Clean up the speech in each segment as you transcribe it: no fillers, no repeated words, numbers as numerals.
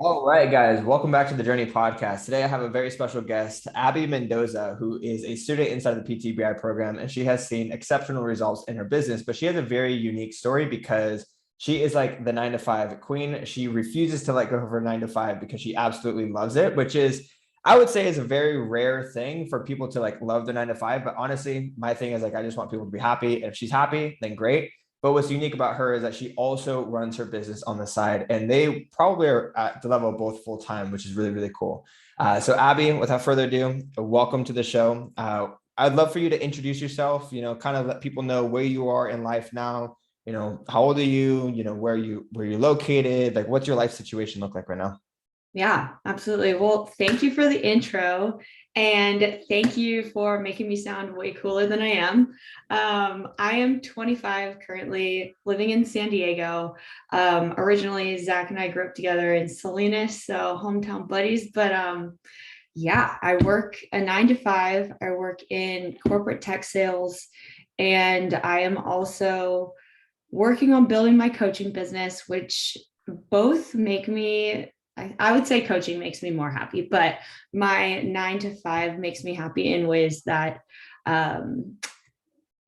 All right, guys, welcome back to the Journey podcast. Today, I have a very special guest, Abby Mendoza, who is a student inside the PTBI program, and she has seen exceptional results in her business. But she has a very unique story because she is like the 9 to 5 queen. She refuses to let go of her 9 to 5 because she absolutely loves it, which is, I would say, is a very rare thing for people to like love the 9 to 5. But honestly, my thing is like, I just want people to be happy. And if she's happy, then great. But what's unique about her is that she also runs her business on the side, and they probably are at the level of both full time, which is really, really cool. So, Abby, without further ado, welcome to the show. I'd love for you to introduce yourself. Kind of let people know where you are in life now. How old are you? Where you're located. Like, what's your life situation look like right now? Yeah, absolutely. Well, thank you for the intro and thank you for making me sound way cooler than I am. I am 25, currently living in San Diego. Originally, Zach and I grew up together in Salinas, so hometown buddies. But yeah, I work a 9 to 5. I work in corporate tech sales, and I am also working on building my coaching business, which both make me, I would say coaching makes me more happy, but my 9 to 5 makes me happy in ways that um,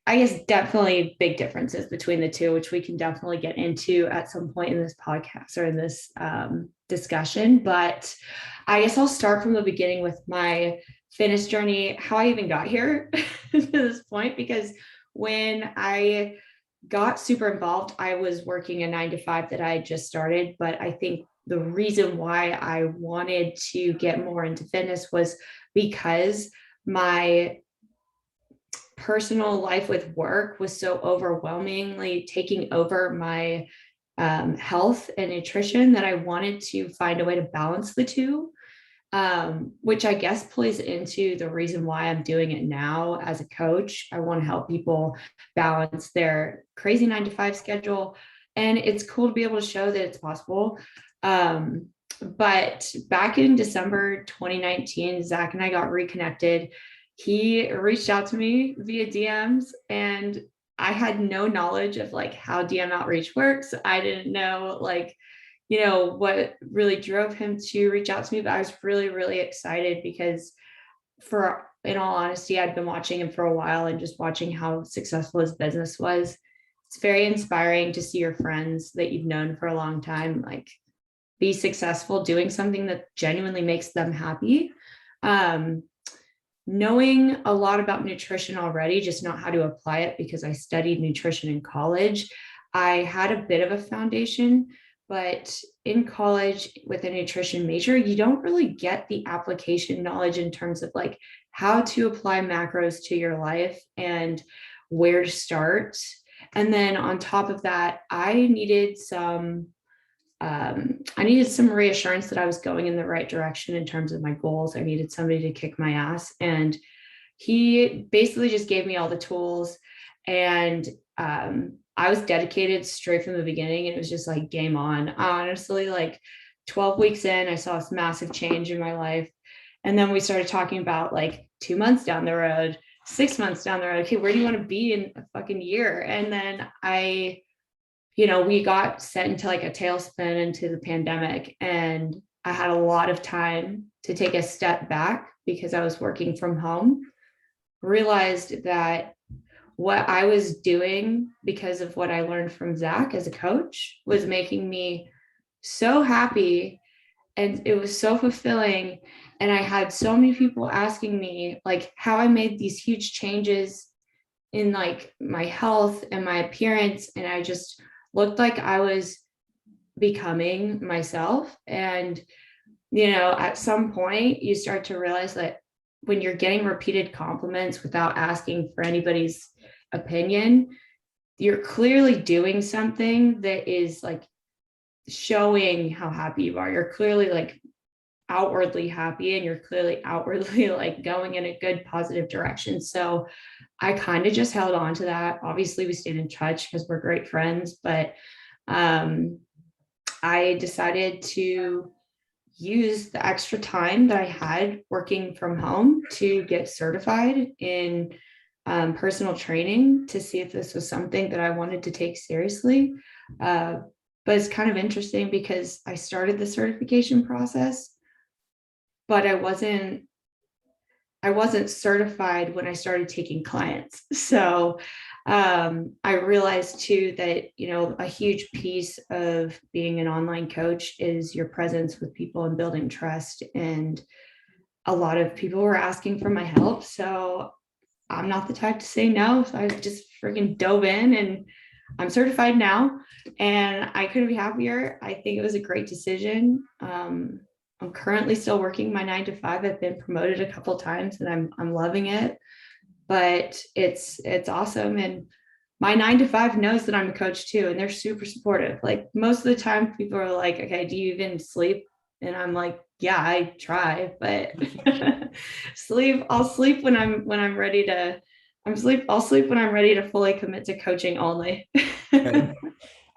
I guess definitely big differences between the two, which we can definitely get into at some point in this podcast or in this discussion. But I guess I'll start from the beginning with my fitness journey, how I even got here to this point, because when I got super involved, I was working a 9 to 5 that I had just started. But I think the reason why I wanted to get more into fitness was because my personal life with work was so overwhelmingly taking over my health and nutrition that I wanted to find a way to balance the two, which I guess plays into the reason why I'm doing it now as a coach. I want to help people balance their crazy 9 to 5 schedule. And it's cool to be able to show that it's possible. But back in December 2019, Zach and I got reconnected. He reached out to me via DMs, and I had no knowledge of like how DM outreach works. I didn't know what really drove him to reach out to me, but I was really, really excited because in all honesty, I'd been watching him for a while and just watching how successful his business was. It's very inspiring to see your friends that you've known for a long time, like be successful doing something that genuinely makes them happy. Um, Knowing a lot about nutrition already, just not how to apply it because I studied nutrition in college. I had a bit of a foundation, but in college with a nutrition major, you don't really get the application knowledge in terms of like how to apply macros to your life and where to start. And then on top of that, I needed some reassurance that I was going in the right direction in terms of my goals. I needed somebody to kick my ass. And he basically just gave me all the tools. And I was dedicated straight from the beginning. And it was just like game on. Honestly, like 12 weeks in, I saw this massive change in my life. And then we started talking about like 2 months down the road, 6 months down the road. Okay, where do you want to be in a fucking year? And then we got sent into like a tailspin into the pandemic, and I had a lot of time to take a step back because I was working from home. Realized that what I was doing because of what I learned from Zach as a coach was making me so happy, and it was so fulfilling. And I had so many people asking me like how I made these huge changes in like my health and my appearance, and I just looked like I was becoming myself. And at some point you start to realize that when you're getting repeated compliments without asking for anybody's opinion, you're clearly doing something that is like showing how happy you are. You're clearly like outwardly happy, and you're clearly outwardly like going in a good positive direction. So I kind of just held on to that. Obviously we stayed in touch because we're great friends, but um, I decided to use the extra time that I had working from home to get certified in personal training to see if this was something that I wanted to take seriously. But it's kind of interesting because I started the certification process, but I wasn't certified when I started taking clients. So I realized too that, a huge piece of being an online coach is your presence with people and building trust. And a lot of people were asking for my help. So I'm not the type to say no. So I just freaking dove in, and I'm certified now, and I couldn't be happier. I think it was a great decision. I'm currently still working my 9 to 5. I've been promoted a couple of times, and I'm loving it. But it's awesome. And my 9 to 5 knows that I'm a coach too, and they're super supportive. Like most of the time, people are like, "Okay, do you even sleep?" And I'm like, "Yeah, I try, but sleep. I'll sleep when I'm ready to. I'll sleep when I'm ready to fully commit to coaching only." Good.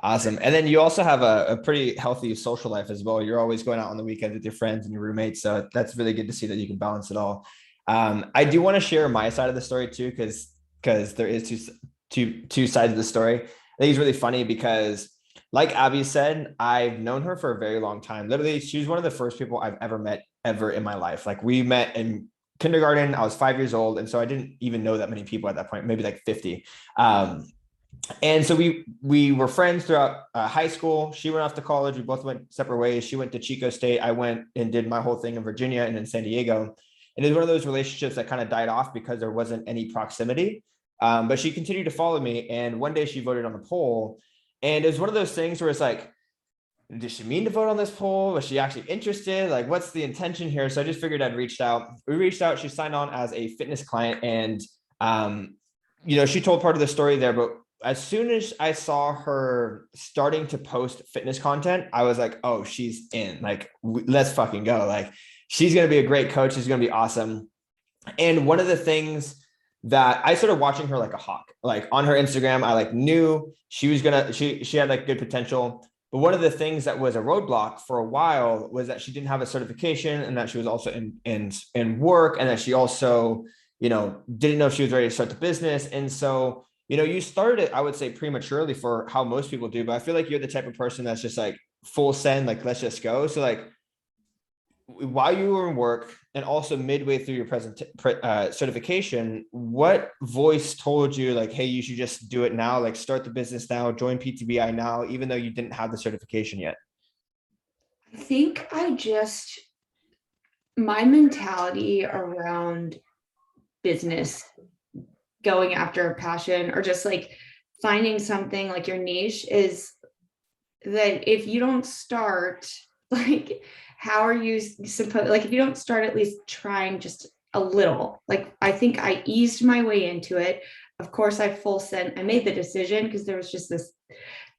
Awesome. And then you also have a pretty healthy social life as well. You're always going out on the weekends with your friends and your roommates. So that's really good to see that you can balance it all. I do want to share my side of the story too, because there is two sides of the story. I think it's really funny because, like Abby said, I've known her for a very long time. Literally, she was one of the first people I've ever met ever in my life. Like we met in kindergarten. I was 5 years old, and so I didn't even know that many people at that point, maybe like 50. And so we were friends throughout high school. She went off to college. We both went separate ways. She went to Chico State. I went and did my whole thing in Virginia and in San Diego. And it was one of those relationships that kind of died off because there wasn't any proximity. But she continued to follow me. And one day she voted on the poll. And it was one of those things where it's like, did she mean to vote on this poll? Was she actually interested? Like, what's the intention here? So I just figured I'd reached out. We reached out. She signed on as a fitness client. And, she told part of the story there, but as soon as I saw her starting to post fitness content, I was like, oh, she's in. Like, let's fucking go. Like, she's going to be a great coach. She's going to be awesome. And one of the things that I started watching her like a hawk, like on her Instagram, I like knew she was she had like good potential. But one of the things that was a roadblock for a while was that she didn't have a certification, and that she was also in work, and that she also, didn't know if she was ready to start the business. And so, you started, I would say, prematurely for how most people do, but I feel like you're the type of person that's just like full send, like, let's just go. So like while you were in work and also midway through your certification, what voice told you like, hey, you should just do it now, like start the business now, join PTBI now, even though you didn't have the certification yet? I think my mentality around business, going after a passion, or just like finding something like your niche, is that if you don't start, like, how are you supposed, like, if you don't start at least trying just a little, like, I think I eased my way into it. Of course, I made the decision because there was just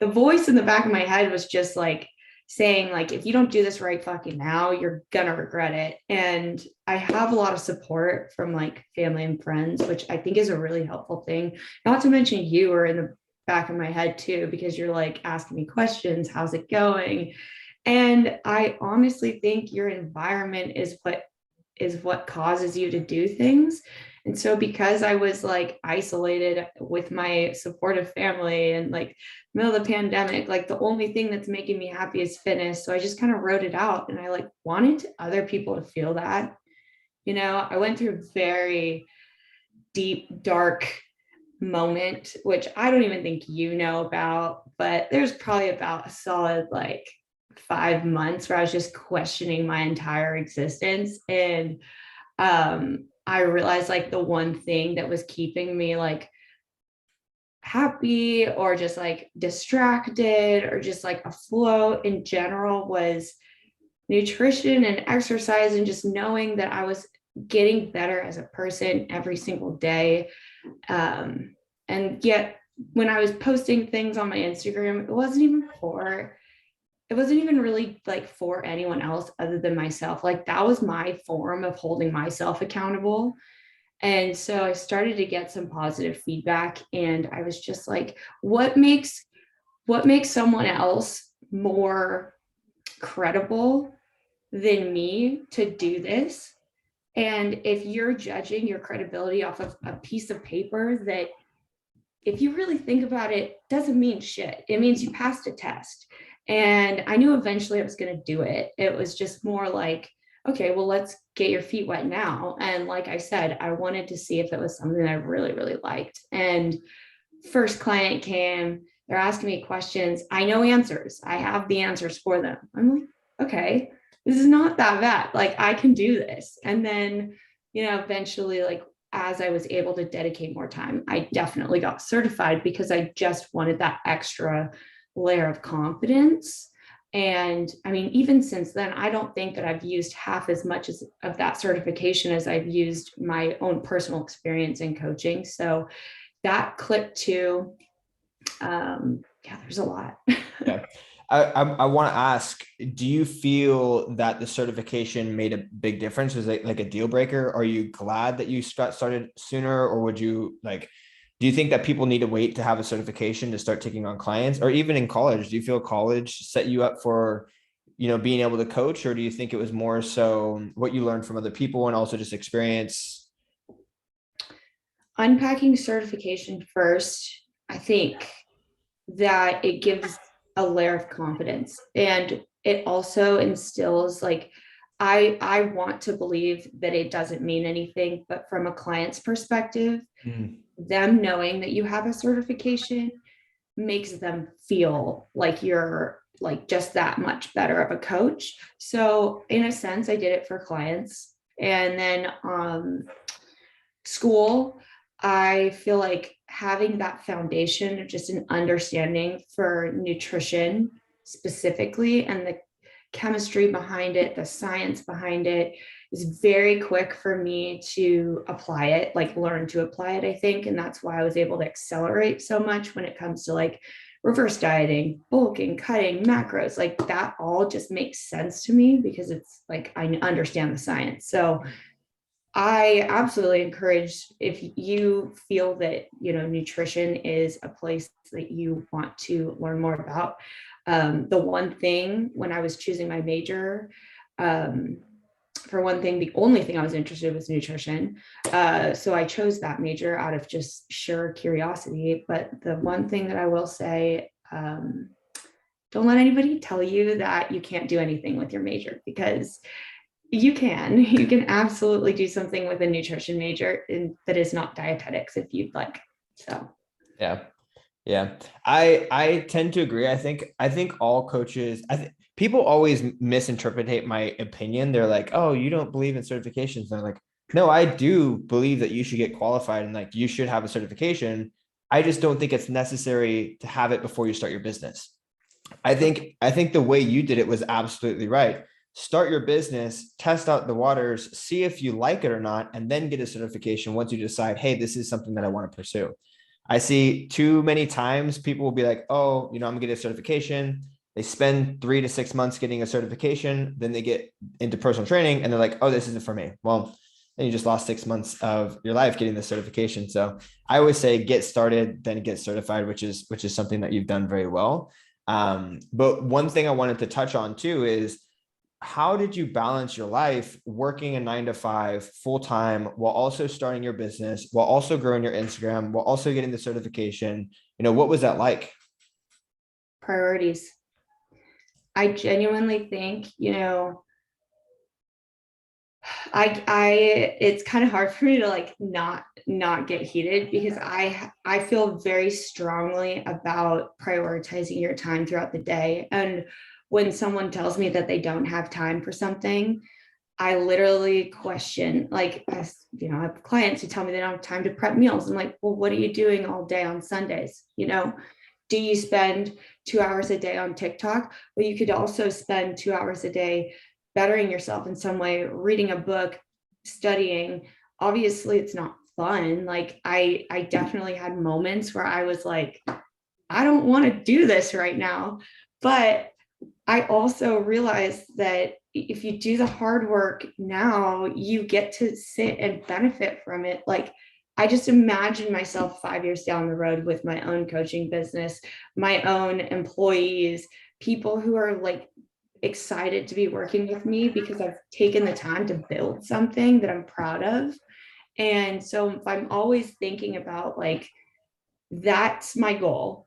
the voice in the back of my head was just like saying, like, if you don't do this right fucking now, you're gonna regret it. And I have a lot of support from like family and friends, which I think is a really helpful thing. Not to mention you are in the back of my head too, because you're like asking me questions, how's it going? And I honestly think your environment is what causes you to do things. And so because I was like isolated with my supportive family and like middle of the pandemic, like the only thing that's making me happy is fitness. So I just kind of wrote it out, and I like wanted other people to feel that. I went through a very deep, dark moment, which I don't even think you know about, but there's probably about a solid like 5 months where I was just questioning my entire existence. And I realized like the one thing that was keeping me like happy or just like distracted or just like afloat in general was nutrition and exercise, and just knowing that I was getting better as a person every single day. And yet when I was posting things on my Instagram, it wasn't even really like for anyone else other than myself. Like that was my form of holding myself accountable. And so I started to get some positive feedback, and I was just like, what makes someone else more credible than me to do this? And if you're judging your credibility off of a piece of paper that, if you really think about it, doesn't mean shit. It means you passed a test. And I knew eventually I was going to do it. It was just more like, okay, well, let's get your feet wet now. And like I said, I wanted to see if it was something that I really, really liked. And first client came, they're asking me questions. I know answers. I have the answers for them. I'm like, okay, this is not that bad. Like I can do this. And then, eventually, like as I was able to dedicate more time, I definitely got certified because I just wanted that extra layer of confidence. And I mean, even since then, I don't think that I've used half as much of that certification as I've used my own personal experience in coaching. So that clip too. Yeah, there's a lot. Yeah. I want to ask, do you feel that the certification made a big difference? Was it like a deal breaker? Are you glad that you started sooner, or would you like, do you think that people need to wait to have a certification to start taking on clients? Or even in college, do you feel college set you up for, being able to coach? Or do you think it was more so what you learned from other people and also just experience? Unpacking certification first, I think that it gives a layer of confidence, and it also instills like I want to believe that it doesn't mean anything, but from a client's perspective, Mm. them knowing that you have a certification makes them feel like you're like just that much better of a coach. So in a sense, I did it for clients. And then school, I feel like having that foundation of just an understanding for nutrition specifically, and the chemistry behind it, the science behind it, is very quick for me to apply it, like learn to apply it, I think. And that's why I was able to accelerate so much when it comes to like reverse dieting, bulking, cutting, macros. Like that all just makes sense to me because it's like I understand the science. So I absolutely encourage, if you feel that, nutrition is a place that you want to learn more about. The one thing when I was choosing my major, for one thing, the only thing I was interested in was nutrition. So I chose that major out of just sheer curiosity. But the one thing that I will say, don't let anybody tell you that you can't do anything with your major, because you can absolutely do something with a nutrition major that is not dietetics if you'd like. So Yeah. Yeah, I tend to agree. I think all coaches, people always misinterpret my opinion. They're like, "Oh, you don't believe in certifications." And I'm like, "No, I do believe that you should get qualified and like you should have a certification. I just don't think it's necessary to have it before you start your business." I think the way you did it was absolutely right. Start your business, test out the waters, see if you like it or not, and then get a certification once you decide, "Hey, this is something that I want to pursue." I see too many times people will be like, "Oh, I'm gonna get a certification." They spend 3 to 6 months getting a certification, then they get into personal training and they're like, "Oh, this isn't for me." Well, then you just lost 6 months of your life getting the certification. So I always say get started, then get certified, which is something that you've done very well. But one thing I wanted to touch on too is, how did you balance your life working a 9 to 5 full time while also starting your business, while also growing your Instagram, while also getting the certification? What was that like? priorities. I genuinely think, I it's kind of hard for me to like not get heated, because I feel very strongly about prioritizing your time throughout the day. And when someone tells me that they don't have time for something, I literally question, like, I have clients who tell me they don't have time to prep meals. I'm like, well, what are you doing all day on Sundays? Do you spend 2 hours a day on TikTok? Well, you could also spend 2 hours a day bettering yourself in some way, reading a book, studying. Obviously, it's not fun. Like I definitely had moments where I was like, I don't want to do this right now. But I also realized that if you do the hard work now, you get to sit and benefit from it. Like, I just imagine myself 5 years down the road with my own coaching business, my own employees, people who are like excited to be working with me because I've taken the time to build something that I'm proud of. And so if I'm always thinking about like, that's my goal,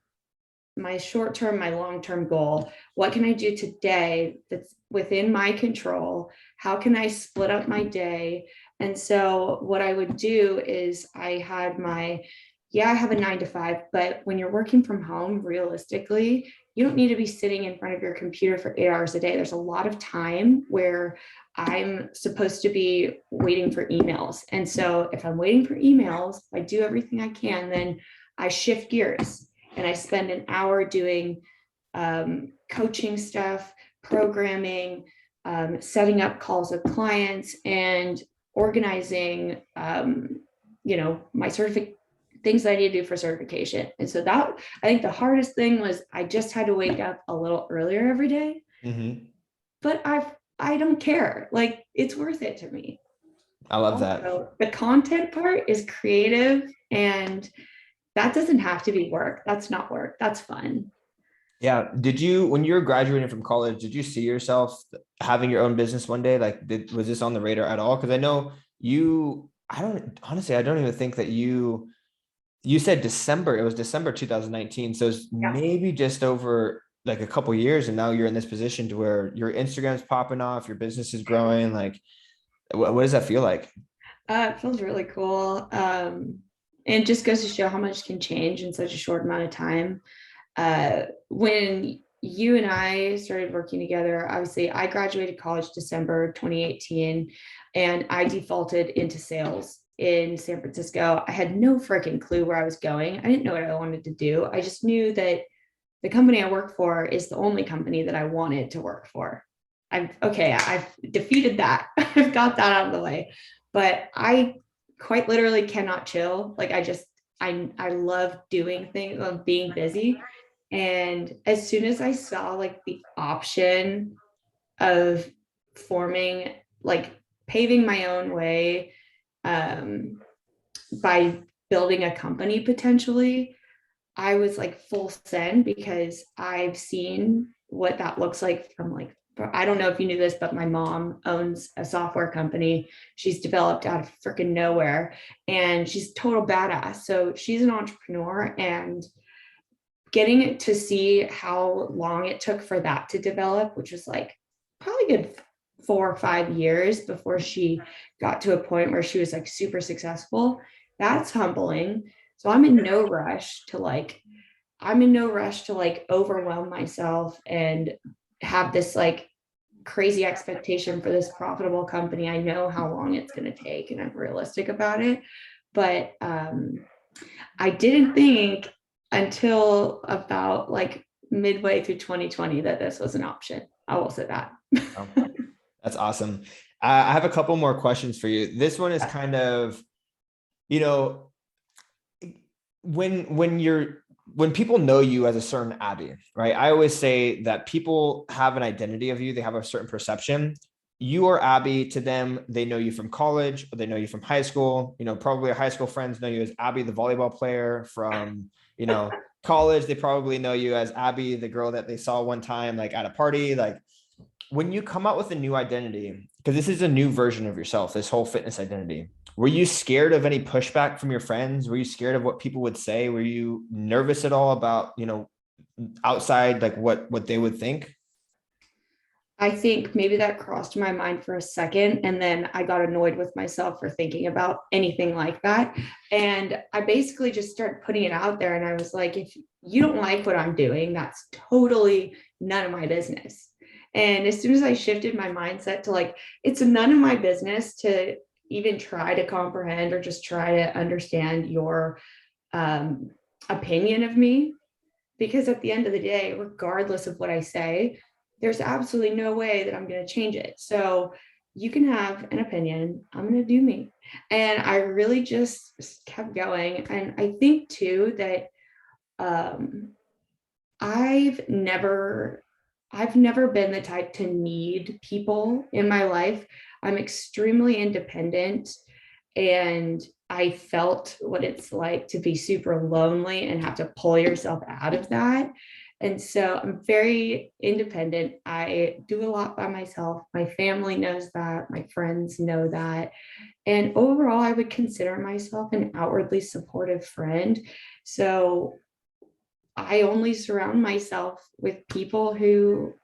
my short-term, my long-term goal. What can I do today that's within my control? How can I split up my day? And so what I would do is I have a 9 to 5, but when you're working from home, realistically, you don't need to be sitting in front of your computer for 8 hours a day. There's a lot of time where I'm supposed to be waiting for emails. And so if I'm waiting for emails, I do everything I can, then I shift gears and I spend an hour doing coaching stuff, programming, setting up calls with clients, and organizing, my things that I need to do for certification. And so that, I think the hardest thing was I just had to wake up a little earlier every day, but I don't care. Like, it's worth it to me. I love that. Also, the content part is creative, and that doesn't have to be work. That's not work. That's fun. Yeah. When you were graduating from college, did you see yourself having your own business one day? Like, was this on the radar at all? Because I know I don't even think that you said December, it was December 2019. So it's maybe just over like a couple years. And now you're in this position to where your Instagram's popping off, your business is growing. Like, what does that feel like? It feels really cool. And it just goes to show how much can change in such a short amount of time. When you and I started working together, obviously I graduated college December 2018, and I defaulted into sales in San Francisco. I had no freaking clue where I was going. I didn't know what I wanted to do. I just knew that the company I work for is the only company that I wanted to work for. I've defeated that. I've got that out of the way. But I quite literally cannot chill. Like, I love doing things, love being busy. And as soon as I saw like the option of forming, like paving my own way, by building a company potentially, I was like full send, because I've seen what that looks like from like, I don't know if you knew this, but my mom owns a software company. She's developed out of freaking nowhere, and she's total badass. So she's an entrepreneur, and getting it to see how long it took for that to develop, which was like probably good 4 or 5 years before she got to a point where she was like super successful. That's humbling. So I'm in no rush to like overwhelm myself and have this like crazy expectation for this profitable company. I know how long it's going to take, and I'm realistic about it. But I didn't think until about like midway through 2020 that this was an option. I will say that. Oh, that's awesome. I have a couple more questions for you. This one is kind of, when people know you as a certain Abby, right? I always say that people have an identity of you. They have a certain perception. You are Abby to them. They know you from college, or they know you from high school. Probably high school friends know you as Abby, the volleyball player from, college. They probably know you as Abby, the girl that they saw one time, like at a party. Like, when you come out with a new identity, because this is a new version of yourself, this whole fitness identity, were you scared of any pushback from your friends? Were you scared of what people would say? Were you nervous at all about, outside, like what they would think? I think maybe that crossed my mind for a second, and then I got annoyed with myself for thinking about anything like that. And I basically just started putting it out there, and I was like, if you don't like what I'm doing, that's totally none of my business. And as soon as I shifted my mindset to like, it's none of my business to even try to comprehend or just try to understand your opinion of me, because at the end of the day, regardless of what I say, there's absolutely no way that I'm going to change it. So you can have an opinion. I'm going to do me. And I really just kept going. And I think too that I've never been the type to need people in my life. I'm extremely independent, and I felt what it's like to be super lonely and have to pull yourself out of that. And so I'm very independent. I do a lot by myself. My family knows that. My friends know that. And overall, I would consider myself an outwardly supportive friend. So I only surround myself with people who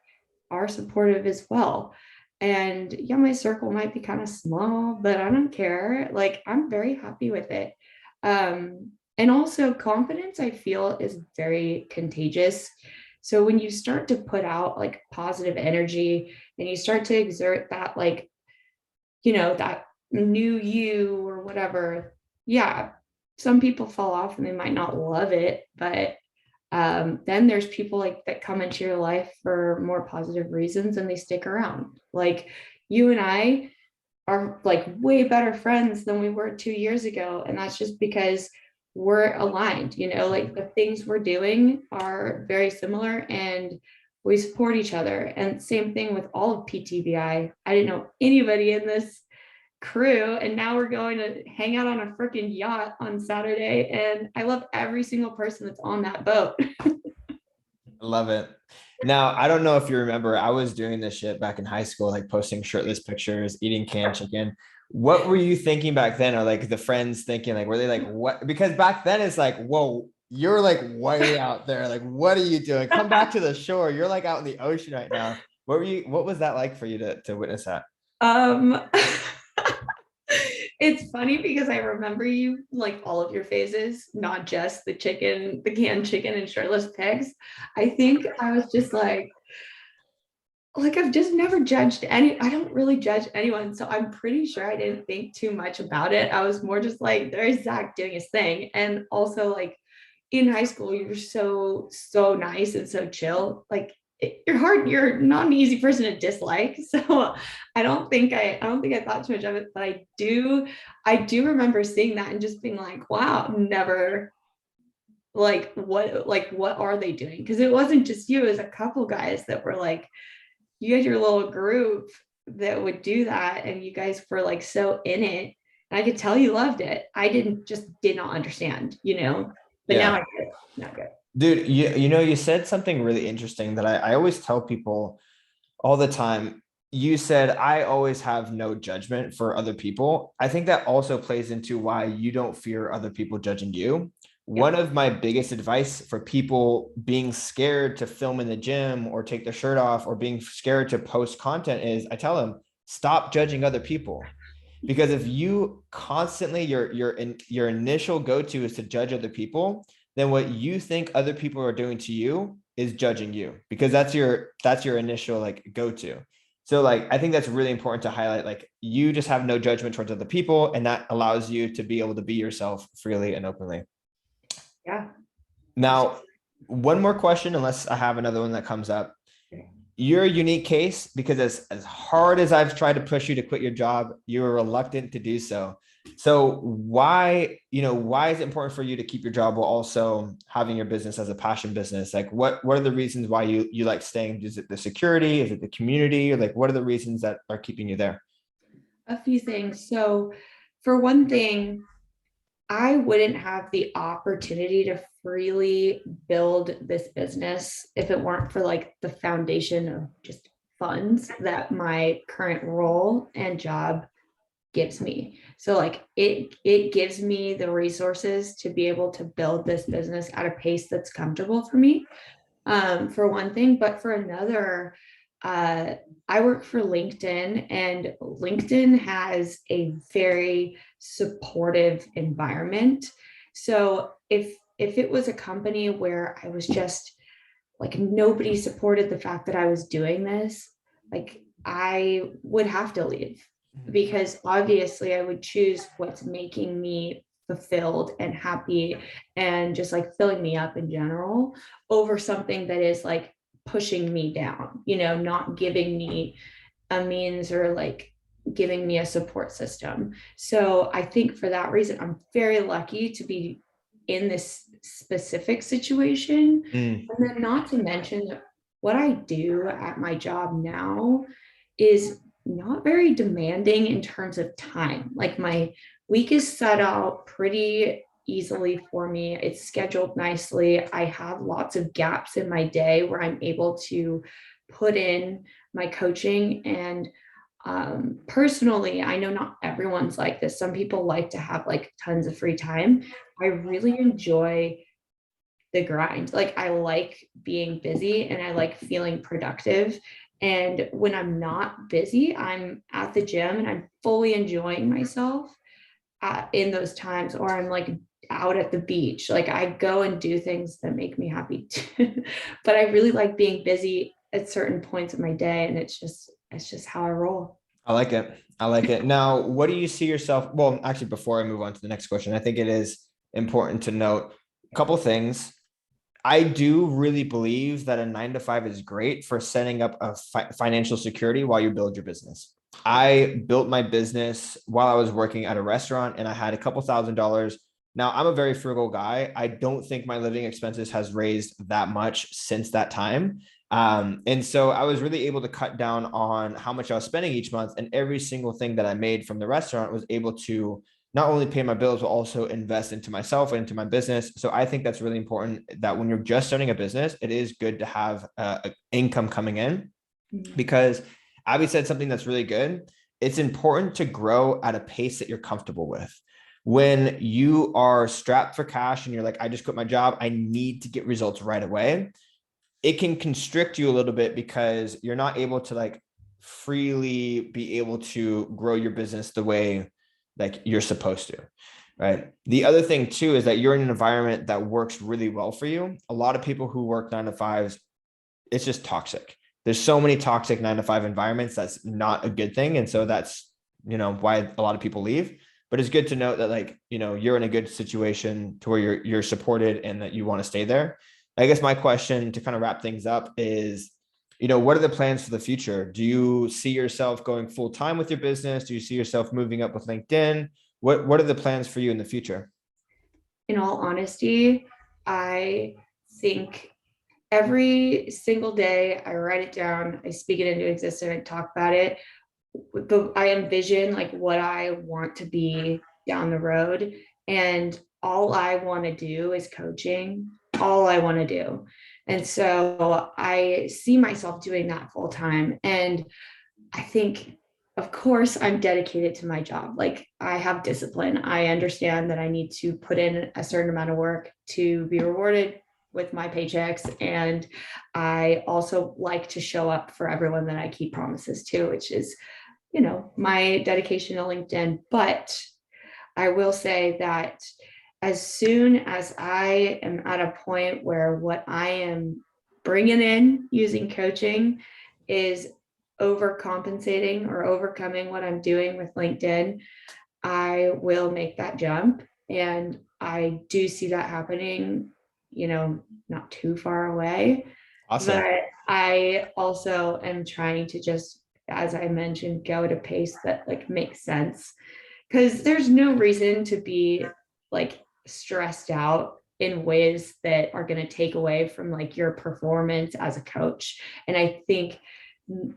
are supportive as well. And yeah, my circle might be kind of small, but I don't care. Like, I'm very happy with it. And also, confidence, I feel, is very contagious. So when you start to put out like positive energy and you start to exert that, like, that new you or whatever, yeah, some people fall off and they might not love it, but then there's people like that come into your life for more positive reasons and they stick around. Like you and I are like way better friends than we were 2 years ago. And that's just because we're aligned, like the things we're doing are very similar and we support each other. And same thing with all of PTBI. I didn't know anybody in this crew, and now we're going to hang out on a freaking yacht on Saturday, and I love every single person that's on that boat. I love it. Now, I don't know if you remember, I was doing this shit back in high school, like posting shirtless pictures, eating canned chicken. What were you thinking back then? Or like the friends thinking, like, were they like, what? Because back then it's like, whoa, you're like way out there. Like, what are you doing? Come back to the shore. You're like out in the ocean right now. What was that like for you to witness that? um it's funny because I remember you, like all of your phases, not just the canned chicken and shirtless pigs. I think I was just like I've just never judged I don't really judge anyone. So I'm pretty sure I didn't think too much about it. I was more just like, there's Zach doing his thing. And also like in high school, you're so nice and so chill. Like you're not an easy person to dislike. So I don't think I thought too much of it, but I do remember seeing that and just being like, wow, never, like what are they doing? Because it wasn't just you, it was a couple guys that were like, you had your little group that would do that and you guys were like so in it, and I could tell you loved it. I did not understand, but now Yeah. I get it. Not good. Dude, you said something really interesting that I always tell people all the time. You said, I always have no judgment for other people. I think that also plays into why you don't fear other people judging you. One Yep. of my biggest advice for people being scared to film in the gym or take their shirt off or being scared to post content is I tell them, stop judging other people. Because if you constantly your initial go-to is to judge other people, then what you think other people are doing to you is judging you, because that's your initial like go-to. So like I think that's really important to highlight. Like you just have no judgment towards other people, and that allows you to be able to be yourself freely and openly. Yeah. Now, one more question, unless I have another one that comes up. You're a unique case because as hard as I've tried to push you to quit your job, you were reluctant to do so. So why is it important for you to keep your job while also having your business as a passion business? Like what are the reasons why you like staying? Is it the security? Is it the community? Or like what are the reasons that are keeping you there? A few things. So for one thing, I wouldn't have the opportunity to freely build this business if it weren't for like the foundation of just funds that my current role and job gives me. So like it gives me the resources to be able to build this business at a pace that's comfortable for me, for one thing. But for another, uh, I work for LinkedIn, and LinkedIn has a very supportive environment. So if it was a company where I was just like nobody supported the fact that I was doing this, like I would have to leave, because obviously I would choose what's making me fulfilled and happy and just like filling me up in general over something that is like pushing me down, not giving me a means or like giving me a support system. So I think for that reason, I'm very lucky to be in this specific situation. Mm, And then, not to mention that what I do at my job now is not very demanding in terms of time. Like my week is set out pretty easily for me. It's scheduled nicely. I have lots of gaps in my day where I'm able to put in my coaching. And personally, I know not everyone's like this. Some people like to have like tons of free time. I really enjoy the grind. Like I like being busy and I like feeling productive. And when I'm not busy, I'm at the gym and I'm fully enjoying myself in those times, or I'm like out at the beach. Like I go and do things that make me happy too. But I really like being busy at certain points of my day. And it's just how I roll. I like it. I like it. Now, what do you see yourself? Well, actually, before I move on to the next question, I think it is important to note a couple things. I do really believe that a 9 to 5 is great for setting up a financial security while you build your business. I built my business while I was working at a restaurant and I had a couple $1,000s. Now, I'm a very frugal guy. I don't think my living expenses has raised that much since that time. And so I was really able to cut down on how much I was spending each month. And every single thing that I made from the restaurant was able to not only pay my bills, but also invest into myself and into my business. So I think that's really important that when you're just starting a business, it is good to have income coming in, because Abby said something that's really good. It's important to grow at a pace that you're comfortable with. When you are strapped for cash and you're like, I just quit my job, I need to get results right away, it can constrict you a little bit because you're not able to like freely be able to grow your business the way like you're supposed to, right? The other thing too is that you're in an environment that works really well for you. A lot of people who work 9 to 5s, it's just toxic. There's so many toxic 9 to 5 environments. That's not a good thing. And so that's, why a lot of people leave. But it's good to note that like, you're in a good situation to where you're supported and that you want to stay there. I guess my question to kind of wrap things up is, what are the plans for the future? Do you see yourself going full time with your business? Do you see yourself moving up with LinkedIn? What are the plans for you in the future? In all honesty, I think every single day I write it down, I speak it into existence, I talk about it. I envision like what I want to be down the road. And all I want to do is coaching, all I want to do. And so I see myself doing that full time. And I think, of course, I'm dedicated to my job. Like I have discipline. I understand that I need to put in a certain amount of work to be rewarded with my paychecks. And I also like to show up for everyone that I keep promises to, which is, my dedication to LinkedIn. But I will say that as soon as I am at a point where what I am bringing in using coaching is overcompensating or overcoming what I'm doing with LinkedIn, I will make that jump. And I do see that happening, not too far away. Awesome. But I also am trying to just, as I mentioned, go at a pace that like makes sense. Because there's no reason to be like stressed out in ways that are going to take away from like your performance as a coach. And I think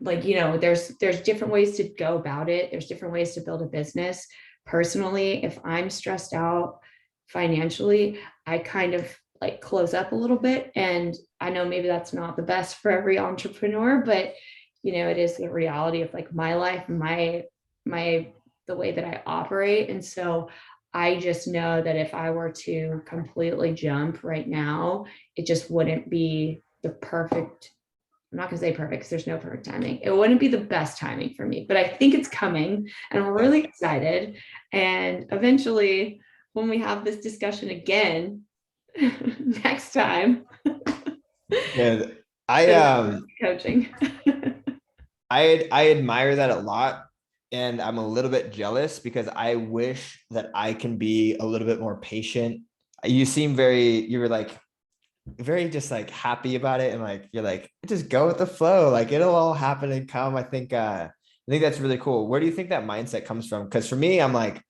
like, there's different ways to go about it. There's different ways to build a business. Personally, if I'm stressed out financially, I kind of like close up a little bit. And I know maybe that's not the best for every entrepreneur, but it is the reality of like my life, my the way that I operate. And so I just know that if I were to completely jump right now, it just wouldn't be the perfect. I'm not going to say perfect because there's no perfect timing. It wouldn't be the best timing for me, but I think it's coming and I'm really excited. And eventually, when we have this discussion again next time, Yeah, I coaching. I admire that a lot. And I'm a little bit jealous because I wish that I can be a little bit more patient. You seem you were like very just like happy about it. And like, you're like, just go with the flow. Like it'll all happen and come. I think that's really cool. Where do you think that mindset comes from? Because for me, I'm like,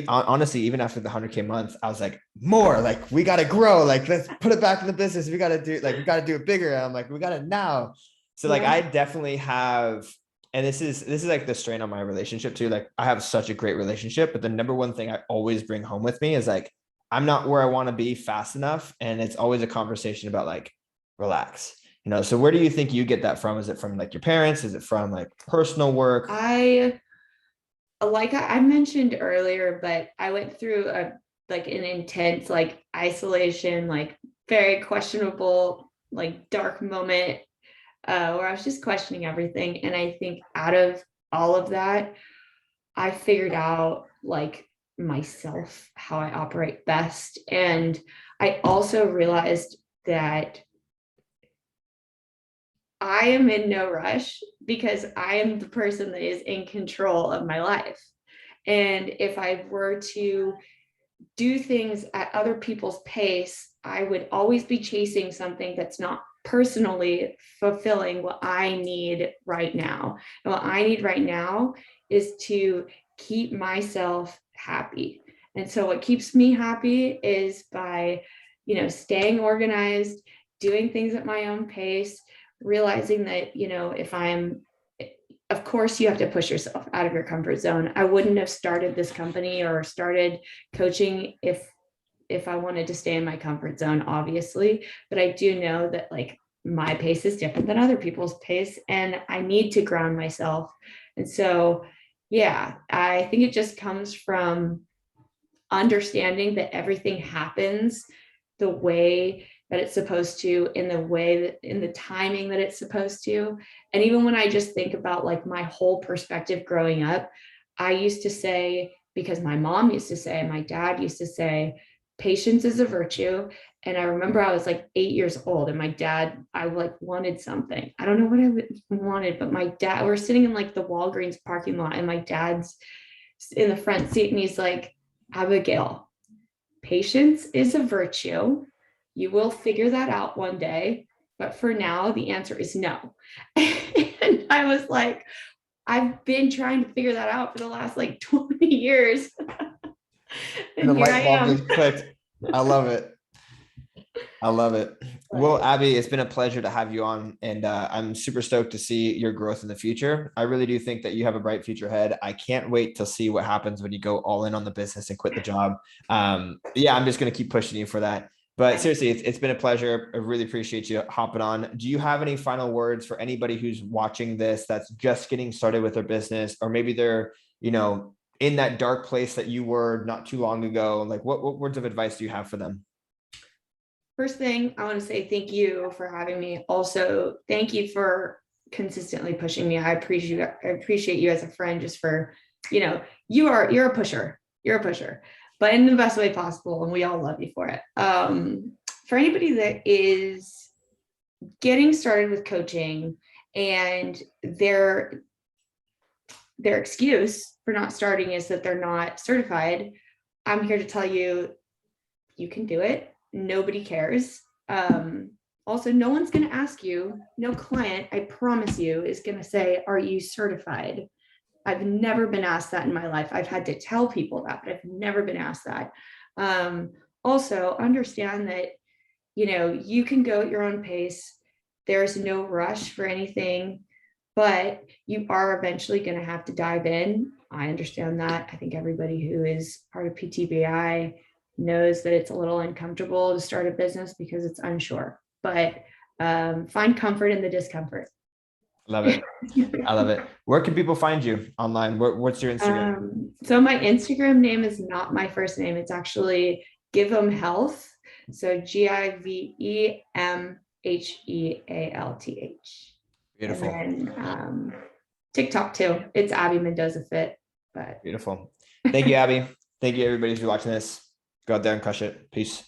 honestly, even after the 100K month, I was like, more like we got to grow. Like, let's put it back in the business. We got to do it bigger. And I'm like, we got it now. So like, I definitely have, and this is like the strain on my relationship too. Like I have such a great relationship, but the number one thing I always bring home with me is like, I'm not where I want to be fast enough. And it's always a conversation about like, relax, so where do you think you get that from? Is it from like your parents? Is it from like personal work? Like I mentioned earlier, but I went through an intense like isolation, like very questionable, like dark moment where I was just questioning everything. And I think out of all of that, I figured out like myself, how I operate best. And I also realized that I am in no rush because I am the person that is in control of my life. And if I were to do things at other people's pace, I would always be chasing something that's not personally fulfilling what I need right now. And what I need right now is to keep myself happy. And so what keeps me happy is by, staying organized, doing things at my own pace, realizing that, if I'm of course you have to push yourself out of your comfort zone. I wouldn't have started this company or started coaching if I wanted to stay in my comfort zone, obviously. But I do know that like my pace is different than other people's pace, and I need to ground myself. And so, yeah, I think it just comes from understanding that everything happens the way that it's supposed to, in the way that, in the timing that it's supposed to. And even when I just think about like my whole perspective growing up, I used to say, because my mom used to say, my dad used to say, patience is a virtue. And I remember I was like 8 years old, and my dad, I like wanted something. I don't know what I wanted, but my dad, we're sitting in like the Walgreens parking lot, and my dad's in the front seat, and he's like, Abigail, patience is a virtue. You will figure that out one day. But for now, the answer is no. And I was like, I've been trying to figure that out for the last like 20 years. And the And here I light bulb am. just clicked. I love it. I love it. Well, Abby, it's been a pleasure to have you on, and I'm super stoked to see your growth in the future. I really do think that you have a bright future ahead. I can't wait to see what happens when you go all in on the business and quit the job. Yeah, I'm just going to keep pushing you for that. But seriously, it's been a pleasure. I really appreciate you hopping on. Do you have any final words for anybody who's watching this that's just getting started with their business, or maybe they're, in that dark place that you were not too long ago? Like, what words of advice do you have for them? First thing, I want to say thank you for having me. Also, thank you for consistently pushing me. I appreciate you as a friend, just for, you're a pusher. You're a pusher, but in the best way possible. And we all love you for it. For anybody that is getting started with coaching and their excuse for not starting is that they're not certified, I'm here to tell you, you can do it. Nobody cares. Also, no one's going to ask you, no client, I promise you, is going to say, are you certified? I've never been asked that in my life. I've had to tell people that, but I've never been asked that. Also, understand that, you can go at your own pace. There's no rush for anything, but you are eventually going to have to dive in. I understand that. I think everybody who is part of PTBI knows that it's a little uncomfortable to start a business because it's unsure, but find comfort in the discomfort. Love it. I love it. Where can people find you online? What's your Instagram? So my Instagram name is not my first name. It's actually Give 'em Health. So GIVEMHEALTH. Beautiful. And then TikTok too. It's Abby Mendoza Fit. But Beautiful. Thank you, Abby. Thank you, everybody, who's watching this. Go out there and crush it. Peace.